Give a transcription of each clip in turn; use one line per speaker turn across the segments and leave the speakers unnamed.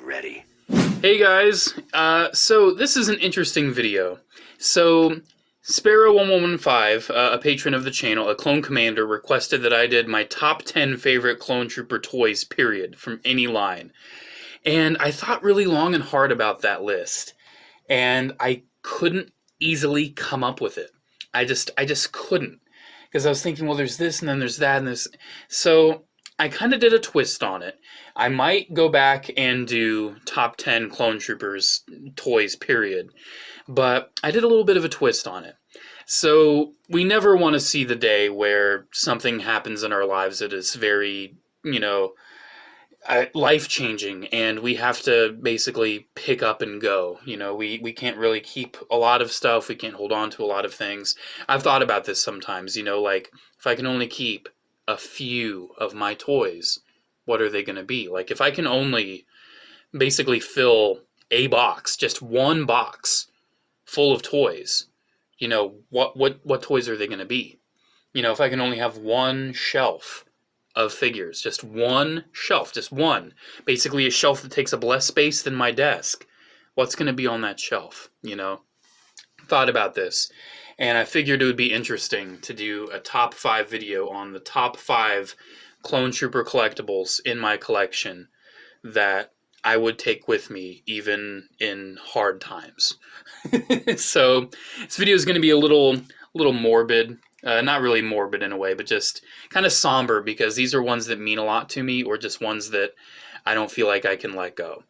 ready.
Hey guys, so this is an interesting video. So, Sparrow1115, a patron of the channel, a clone commander, requested that I did my top 10 favorite clone trooper toys, period, from any line. And I thought really long and hard about that list. And I couldn't easily come up with it. I just couldn't. Because I was thinking, well, there's this, and then there's that, and there's... So, I kind of did a twist on it. I might go back and do top 10 clone troopers toys, period. But I did a little bit of a twist on it. So we never want to see the day where something happens in our lives that is very, life-changing, and we have to basically pick up and go. We can't really keep a lot of stuff. We can't hold on to a lot of things. I've thought about this sometimes, like, if I can only keep a few of my toys, what are they going to be? Like, if I can only basically fill a box, just one box full of toys, what toys are they going to be? If I can only have one shelf of figures, just one shelf, just one, basically a shelf that takes up less space than my desk, what's going to be on that shelf? Thought about this, and I figured it would be interesting to do a top 5 video on the top 5 clone trooper collectibles in my collection that I would take with me even in hard times. So this video is going to be a little morbid. Not really morbid in a way, but just kind of somber, because these are ones that mean a lot to me, or just ones that I don't feel like I can let go.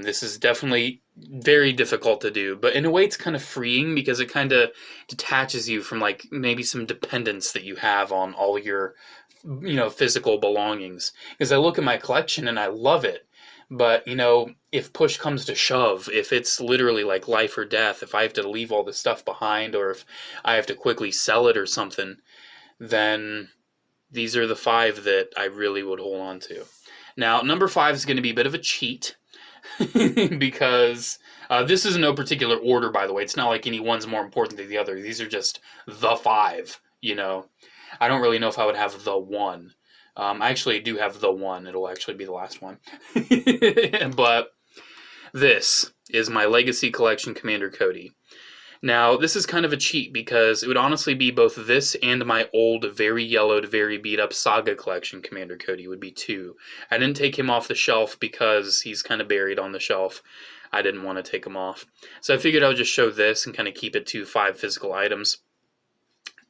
This is definitely very difficult to do, but in a way it's kind of freeing, because it kind of detaches you from, like, maybe some dependence that you have on all your, physical belongings. Because I look at my collection and I love it, but, if push comes to shove, if it's literally like life or death, if I have to leave all this stuff behind, or if I have to quickly sell it or something, then these are the 5 that I really would hold on to. Now, number 5 is going to be a bit of a cheat, because this is in no particular order, by the way. It's not like any one's more important than the other. These are just the 5, I don't really know if I would have the 1. I actually do have the 1. It'll actually be the last one. But this is my Legacy Collection Commander Cody. Now, this is kind of a cheat, because it would honestly be both this and my old, very yellowed, very beat-up Saga Collection Commander Cody would be 2. I didn't take him off the shelf because he's kind of buried on the shelf. I didn't want to take him off. So I figured I would just show this and kind of keep it to 5 physical items.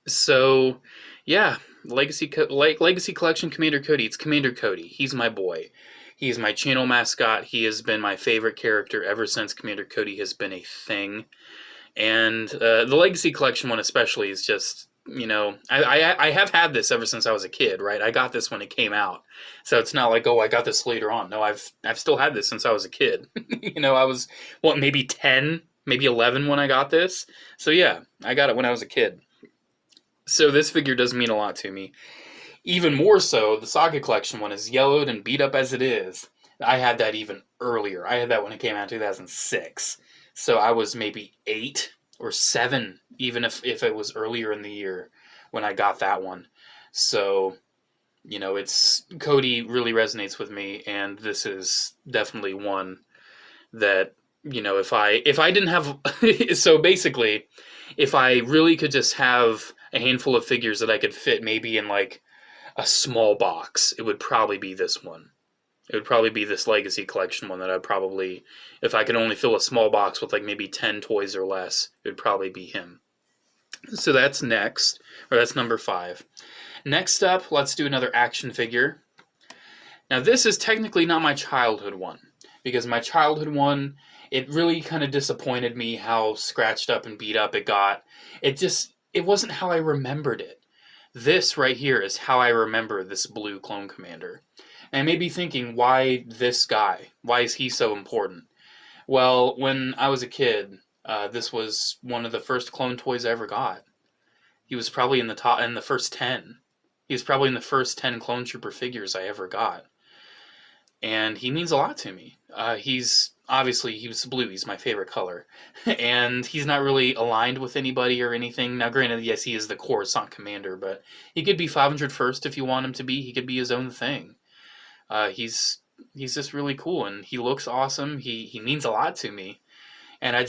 So, yeah, Legacy Collection Commander Cody. It's Commander Cody. He's my boy. He's my channel mascot. He has been my favorite character ever since Commander Cody has been a thing. And the Legacy Collection one especially is just, I have had this ever since I was a kid, right? I got this when it came out. So it's not like, oh, I got this later on. No, I've still had this since I was a kid. I was, maybe 10, maybe 11 when I got this. So yeah, I got it when I was a kid. So this figure does mean a lot to me. Even more so, the Saga Collection one, is yellowed and beat up as it is. I had that even earlier. I had that when it came out in 2006. So I was maybe 8 or 7, even if it was earlier in the year when I got that one. So, Cody really resonates with me, and this is definitely one that, if I didn't have... So basically, if I really could just have a handful of figures that I could fit maybe in, like, a small box, it would probably be this one. It would probably be this Legacy Collection one that I'd probably, if I could only fill a small box with like maybe 10 toys or less, it would probably be him. So that's next, or that's number 5. Next up, let's do another action figure. Now this is technically not my childhood one, because my childhood one, it really kind of disappointed me how scratched up and beat up it got. It wasn't how I remembered it. This right here is how I remember this blue clone commander. And I may be thinking, why this guy? Why is he so important? Well, when I was a kid, this was one of the first clone toys I ever got. He was probably in the first 10. He was probably in the first 10 clone trooper figures I ever got. And he means a lot to me. Obviously, he was blue. He's my favorite color. And he's not really aligned with anybody or anything. Now, granted, yes, he is the Coruscant commander, but he could be 501st if you want him to be. He could be his own thing. He's just really cool, and he looks awesome. He means a lot to me, and I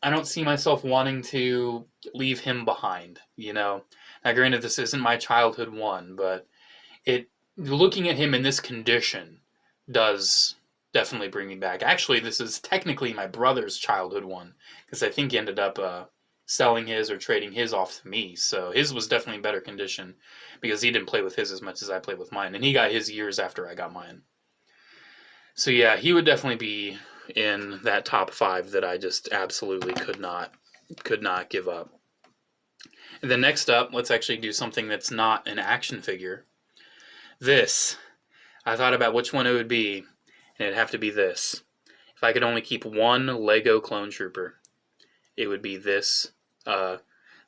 don't see myself wanting to leave him behind. Now, granted, this isn't my childhood one, but it looking at him in this condition does definitely bring me back. Actually, this is technically my brother's childhood one, because I think he ended up selling his or trading his off to me. So his was definitely in better condition because he didn't play with his as much as I played with mine, and he got his years after I got mine. So yeah, he would definitely be in that top 5 that I just absolutely could not give up. And then next up, let's actually do something that's not an action figure. This, I thought about which one it would be, and it'd have to be this. If I could only keep one Lego clone trooper, it would be this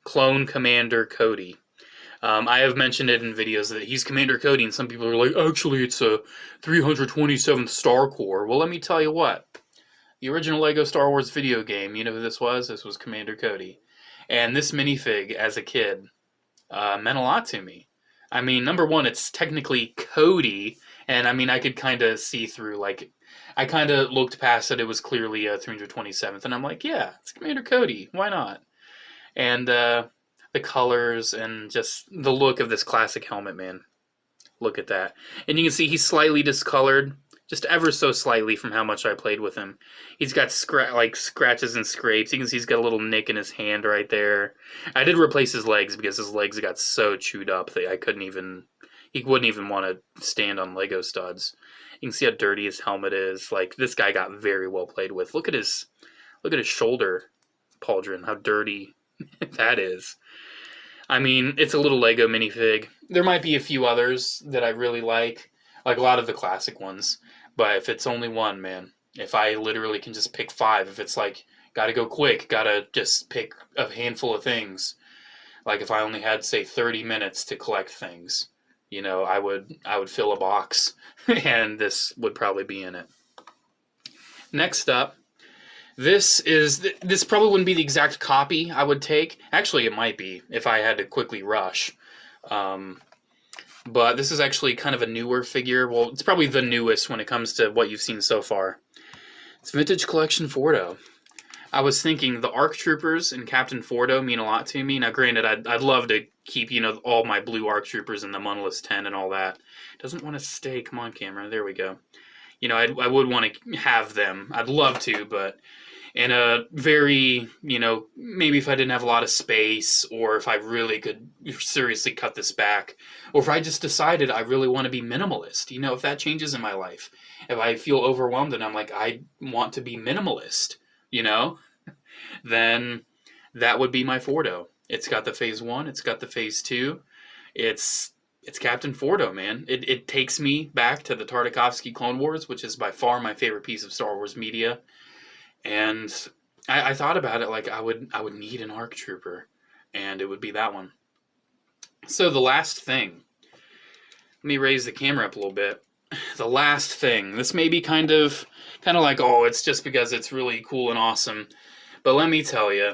Clone Commander Cody. I have mentioned it in videos that he's Commander Cody, and some people are like, actually, it's a 327th Star Corps. Well, let me tell you what. The original Lego Star Wars video game, you know who this was? This was Commander Cody. And this minifig, as a kid, meant a lot to me. I mean, number one, it's technically Cody, and I mean, I could kind of see through, like, I kind of looked past it. It was clearly a 327th, and I'm like, yeah, it's Commander Cody. Why not? And the colors and just the look of this classic helmet, man. Look at that. And you can see he's slightly discolored, just ever so slightly from how much I played with him. He's got scratches and scrapes. You can see he's got a little nick in his hand right there. I did replace his legs because his legs got so chewed up that he wouldn't even want to stand on Lego studs. You can see how dirty his helmet is. Like, this guy got very well played with. Look at his shoulder pauldron, how dirty that is. I mean, it's a little Lego minifig. There might be a few others that I really like a lot of the classic ones. But if it's only one, man, if I literally can just pick 5, if it's like, gotta go quick, gotta just pick a handful of things, like if I only had, say, 30 minutes to collect things, I would fill a box, and this would probably be in it. Next up, this probably wouldn't be the exact copy I would take. Actually, it might be if I had to quickly rush. But this is actually kind of a newer figure. Well, it's probably the newest when it comes to what you've seen so far. It's Vintage Collection Fordo. I was thinking the ARC Troopers and Captain Fordo mean a lot to me. Now, granted, I'd love to keep, all my blue ARC Troopers and the Monolith 10 and all that. It doesn't want to stay. Come on, camera. There we go. I would want to have them. I'd love to, but in a very, maybe if I didn't have a lot of space, or if I really could seriously cut this back, or if I just decided I really want to be minimalist, if that changes in my life, if I feel overwhelmed and I'm like, I want to be minimalist, then that would be my Fordo. It's got the Phase 1, it's got the Phase 2, it's Captain Fordo, man. It takes me back to the Tartakovsky Clone Wars, which is by far my favorite piece of Star Wars media. And I thought about it like I would need an ARC Trooper, and it would be that one. So the last thing, let me raise the camera up a little bit. The last thing, this may be kind of like, oh, it's just because it's really cool and awesome, but let me tell you,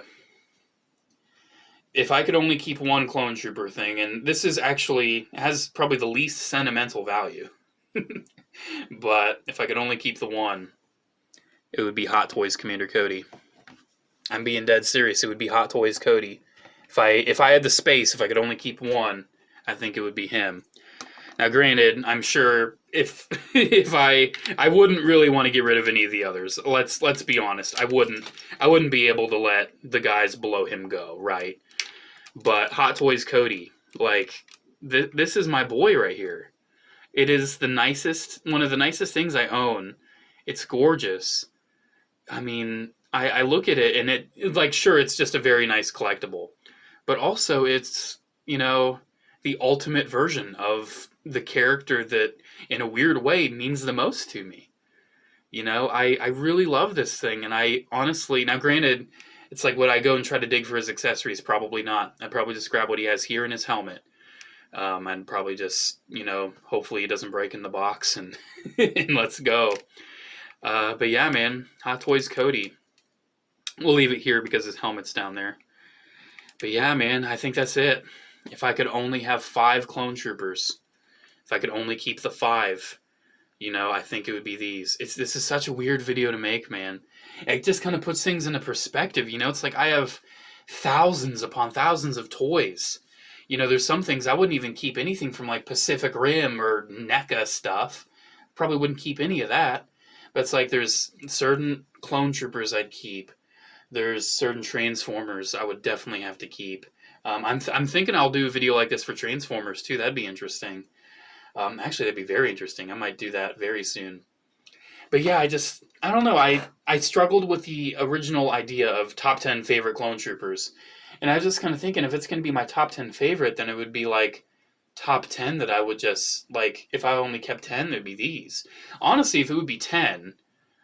if I could only keep one clone trooper thing, and this is actually has probably the least sentimental value, but if I could only keep the one, it would be Hot Toys Commander Cody. I'm being dead serious. It would be Hot Toys Cody. If I had the space, if I could only keep one, I think it would be him. Now, granted, I'm sure if I wouldn't really want to get rid of any of the others. Let's be honest. I wouldn't be able to let the guys below him go, right? But Hot Toys Cody, this is my boy right here. It is one of the nicest things I own. It's gorgeous. I mean, I look at it and it sure, it's just a very nice collectible, but also it's, the ultimate version of the character that in a weird way means the most to me. I really love this thing, and I honestly, now granted, it's like, would I go and try to dig for his accessories? Probably not. I'd probably just grab what he has here in his helmet. And probably just, hopefully he doesn't break in the box and, and let's go. But yeah, man, Hot Toys Cody. We'll leave it here because his helmet's down there. But yeah, man, I think that's it. If I could only have 5 clone troopers, if I could only keep the 5, You know, I think it would be these. This is such a weird video to make, man. It just kind of puts things into perspective, you know? It's like I have thousands upon thousands of toys. You know, there's some things I wouldn't even keep anything from like Pacific Rim or NECA stuff. Probably wouldn't keep any of that. But it's like there's certain clone troopers I'd keep. There's certain Transformers I would definitely have to keep. I'm thinking I'll do a video like this for Transformers too. That'd be interesting. Actually, that'd be very interesting. I might do that very soon. But yeah, I don't know. I struggled with the original idea of top 10 favorite clone troopers. And I was just kind of thinking, if it's going to be my top 10 favorite, then it would be like top 10 that I would just, like, if I only kept 10, it would be these. Honestly, if it would be 10,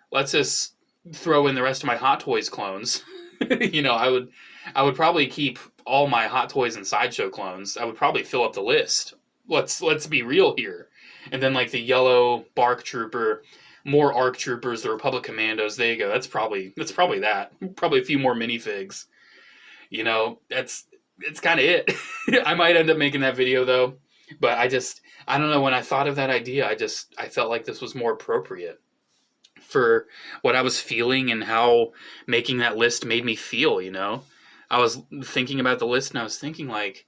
let's just throw in the rest of my Hot Toys clones. You know, I would probably keep all my Hot Toys and Sideshow clones. I would probably fill up the list. Let's be real here. And then like the yellow Bark Trooper, more ARC Troopers, the Republic Commandos. There you go. That's probably that. Probably a few more minifigs. You know, it's kind of it. I might end up making that video though, but I don't know. When I thought of that idea, I felt like this was more appropriate for what I was feeling and how making that list made me feel. You know, I was thinking about the list and I was thinking like,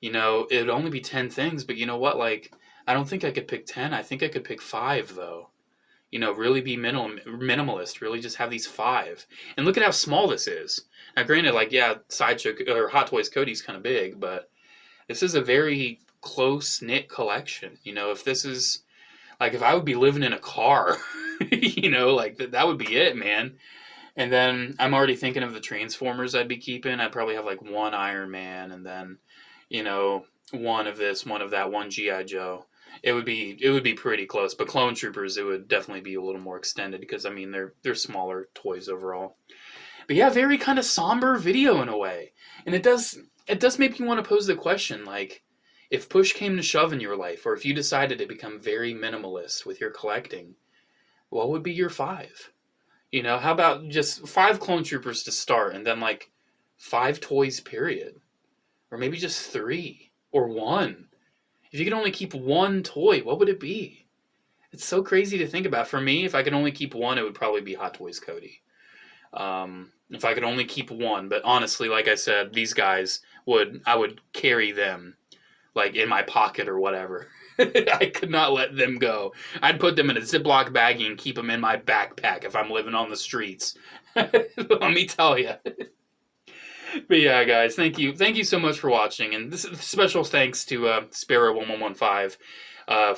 you know, it would only be 10 things, but you know what? Like, I don't think I could pick 10. I think I could pick 5 though. You know, really be minimalist, really just have these 5. And look at how small this is. Now, granted, like, yeah, Sideshow or Hot Toys Cody's kind of big, but this is a very close-knit collection. You know, if this is, like, if I would be living in a car, you know, like, that would be it, man. And then I'm already thinking of the Transformers I'd be keeping. I'd probably have, like, 1 Iron Man, and then, you know, 1 of this, 1 of that, 1 G.I. Joe. It would be pretty close, but Clone Troopers, it would definitely be a little more extended because I mean they're smaller toys overall. But yeah, very kind of somber video in a way, and it does make me want to pose the question like, if push came to shove in your life, or if you decided to become very minimalist with your collecting, what would be your 5? You know, how about just 5 Clone Troopers to start, and then like 5 toys period, or maybe just 3 or 1. If you could only keep 1 toy, what would it be? It's so crazy to think about. For me, if I could only keep 1, it would probably be Hot Toys Cody. If I could only keep 1, but honestly, like I said, these guys I would carry them like in my pocket or whatever. I could not let them go. I'd put them in a Ziploc baggie and keep them in my backpack if I'm living on the streets. Let me tell you. But yeah, guys, thank you so much for watching, and this is special thanks to Sparrow1115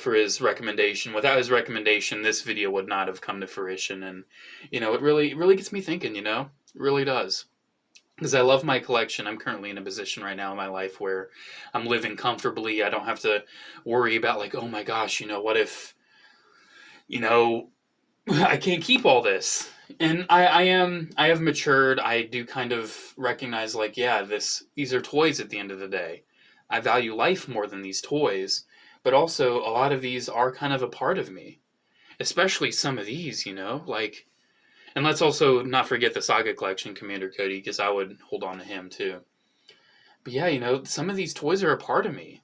for his recommendation. Without his recommendation, this video would not have come to fruition, and you know, it really gets me thinking. You know, it really does, because I love my collection. I'm currently in a position right now in my life where I'm living comfortably. I don't have to worry about like, oh my gosh, you know, what if, you know, I can't keep all this. And I have matured. I do kind of recognize like, yeah, these are toys at the end of the day. I value life more than these toys, but also a lot of these are kind of a part of me, especially some of these, you know, like, and let's also not forget the Saga Collection Commander Cody, because I would hold on to him too. But yeah, you know, some of these toys are a part of me,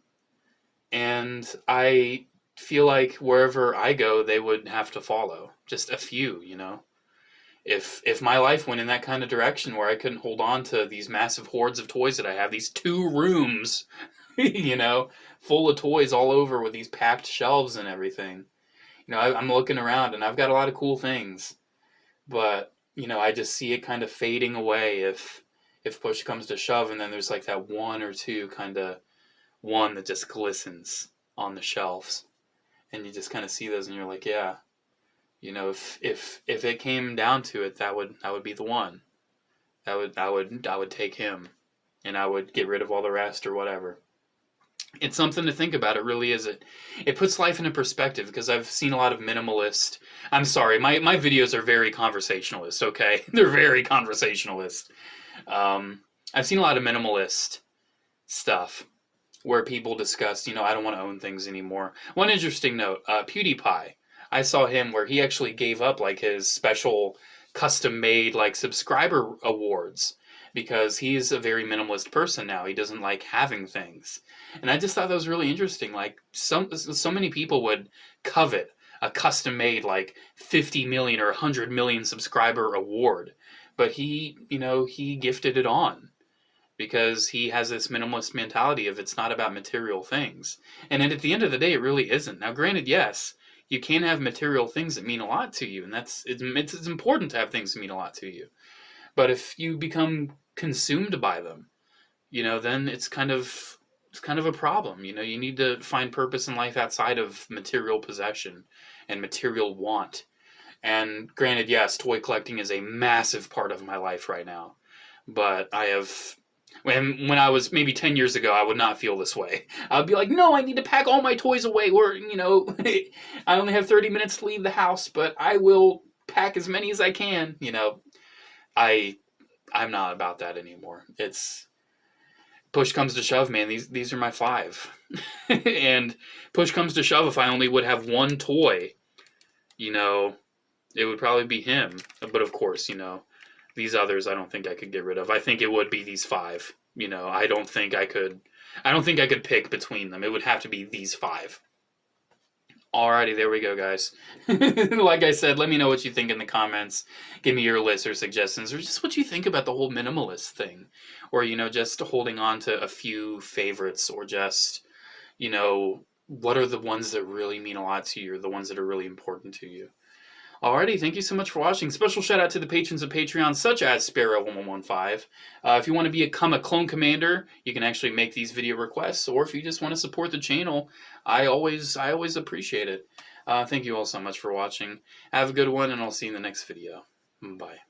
and I feel like wherever I go, they would have to follow. Just a few, you know. If my life went in that kind of direction where I couldn't hold on to these massive hordes of toys that I have, these 2 rooms, you know, full of toys all over with these packed shelves and everything. You know, I'm looking around and I've got a lot of cool things, but you know, I just see it kind of fading away if push comes to shove, and then there's like that 1 or 2 kind of one that just glistens on the shelves, and you just kind of see those and you're like, yeah. You know, if it came down to it, that would be the one. I would take him, and I would get rid of all the rest or whatever. It's something to think about. It really is. It puts life into perspective, because I've seen a lot of minimalist. I'm sorry, my videos are very conversationalist. Okay, they're very conversationalist. I've seen a lot of minimalist stuff where people discuss, you know, I don't want to own things anymore. One interesting note: PewDiePie. I saw him where he actually gave up like his special custom-made like subscriber awards, because he's a very minimalist person now. He doesn't like having things. And I just thought that was really interesting. Like so many people would covet a custom-made like 50 million or 100 million subscriber award, but he, he gifted it on because he has this minimalist mentality of it's not about material things. And at the end of the day, it really isn't. Now, granted, yes, you can have material things that mean a lot to you, and it's important to have things that mean a lot to you. But if you become consumed by them, then it's kind of a problem. You need to find purpose in life outside of material possession and material want. And granted, yes, toy collecting is a massive part of my life right now. But when I was maybe 10 years ago, I would not feel this way. I would be like, no, I need to pack all my toys away, or, I only have 30 minutes to leave the house, but I will pack as many as I can. I'm not about that anymore. It's push comes to shove, man. These are my 5. And push comes to shove, if I only would have one toy, it would probably be him. But of course, these others I don't think I could get rid of. I think it would be these 5. I don't think I could pick between them. It would have to be these 5. Alrighty, there we go, guys. Like I said, let me know what you think in the comments. Give me your lists or suggestions, or just what you think about the whole minimalist thing. Or, just holding on to a few favorites, or just, what are the ones that really mean a lot to you, or the ones that are really important to you. Alrighty, thank you so much for watching. Special shout out to the patrons of Patreon, such as Sparrow1115. If you want to become a clone commander, you can actually make these video requests, or if you just want to support the channel, I always appreciate it. Thank you all so much for watching. Have a good one, and I'll see you in the next video. Bye.